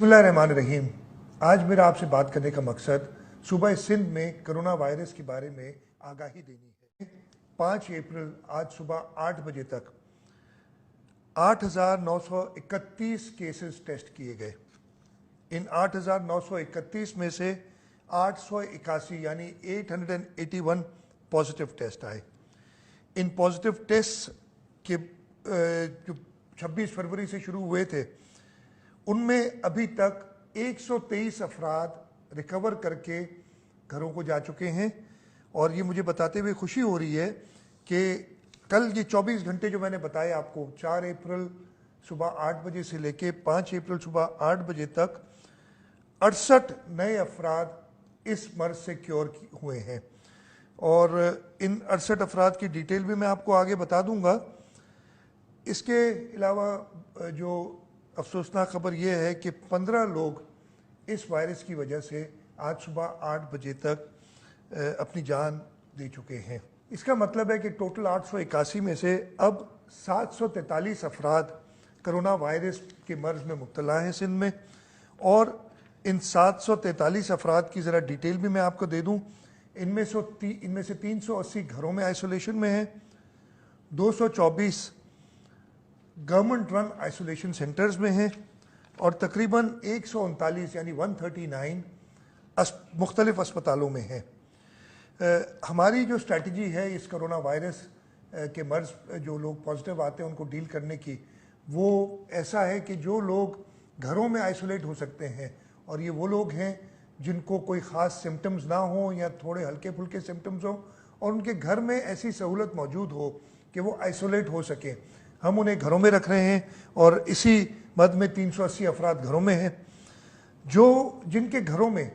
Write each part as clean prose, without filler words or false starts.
बिस्मिल्लाहिर्रहमानिर्रहीम। आज मेरा आपसे बात करने का मकसद सूबा सिंध में कोरोना वायरस के बारे में आगाही देनी है। 5 अप्रैल आज सुबह 8 बजे तक 8,931 केसेस टेस्ट किए गए। इन 8,931 में से 881 यानी 881 पॉजिटिव टेस्ट आए। इन पॉजिटिव टेस्ट के जो 26 फरवरी से शुरू हुए थे उनमें अभी तक 123 अफराद रिकवर करके घरों को जा चुके हैं। और ये मुझे बताते हुए खुशी हो रही है कि कल ये 24 घंटे जो मैंने बताए आपको, 4 अप्रैल सुबह 8 बजे से लेके 5 अप्रैल सुबह 8 बजे तक 68 नए अफराद इस मर्ज से क्योर हुए हैं। और इन 68 अफराद की डिटेल भी मैं आपको आगे बता दूंगा। इसके अलावा जो अफसोसनाक खबर यह है कि 15 लोग इस वायरस की वजह से आज सुबह 8 बजे तक अपनी जान दे चुके हैं। इसका मतलब है कि टोटल 881 में से अब 743 अफराद कोरोना वायरस के मर्ज में मुब्तला हैं सिंध में। और इन 743 अफराद की ज़रा डिटेल भी मैं आपको दे दूं। इनमें से 380 घरों में आइसोलेशन में हैं, 224 गवर्नमेंट रन आइसोलेशन सेंटर्स में हैं और तकरीबन 139 यानी 139 मुख्तलिफ अस्पतालों में हैं। हमारी जो स्ट्रैटेजी है इस कोरोना वायरस के मर्ज जो लोग पॉजिटिव आते हैं उनको डील करने की, वो ऐसा है कि जो लोग घरों में आइसोलेट हो सकते हैं और ये वो लोग हैं जिनको कोई ख़ास सिम्टम्स ना हो या थोड़े हल्के फुल्के सिम्टम्स हो और उनके घर में ऐसी सहूलत मौजूद हो कि वो आइसोलेट हो सकें, हम उन्हें घरों में रख रहे हैं। और इसी मद में 380 अफराद घरों में हैं। जिनके घरों में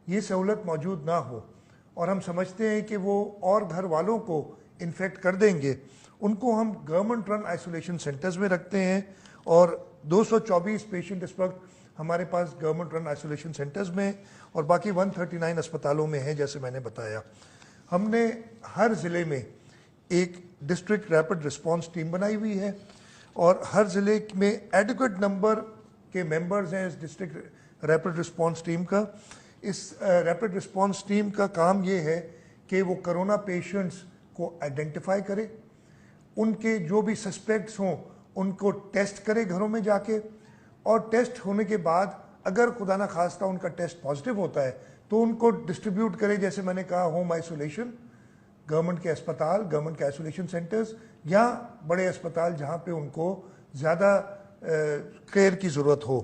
ये सहूलत मौजूद ना हो और हम समझते हैं कि वो और घर वालों को इन्फेक्ट कर देंगे, उनको हम गवर्नमेंट रन आइसोलेशन सेंटर्स में रखते हैं। और 224 पेशेंट इस वक्त हमारे पास गवर्नमेंट रन आइसोलेशन सेंटर्स में और बाकी 139 अस्पतालों में हैं। जैसे मैंने बताया, हमने हर ज़िले में एक डिस्ट्रिक्ट रैपिड रिस्पांस टीम बनाई हुई है और हर ज़िले में एडिक्वेट नंबर के मेंबर्स हैं इस डिस्ट्रिक्ट रैपिड रिस्पांस टीम का। इस रैपिड रिस्पांस टीम का काम ये है कि वो कोरोना पेशेंट्स को आइडेंटिफाई करे, उनके जो भी सस्पेक्ट्स हों उनको टेस्ट करे घरों में जाके, और टेस्ट होने के बाद अगर खुदा ना खास्ता उनका टेस्ट पॉजिटिव होता है तो उनको डिस्ट्रीब्यूट करे, जैसे मैंने कहा, होम आइसोलेशन, गवर्नमेंट के अस्पताल, गवर्नमेंट के आइसोलेशन सेंटर्स या बड़े अस्पताल जहाँ पे उनको ज़्यादा केयर की ज़रूरत हो।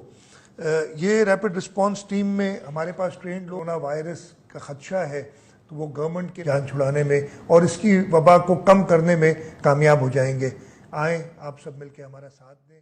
ये रैपिड रिस्पांस टीम में हमारे पास ट्रेंड कोरोना वायरस का ख़दशा है तो वो गवर्नमेंट की जान छुड़ाने में और इसकी वबा को कम करने में कामयाब हो जाएंगे। आएँ आप सब मिलकर हमारा साथ दें।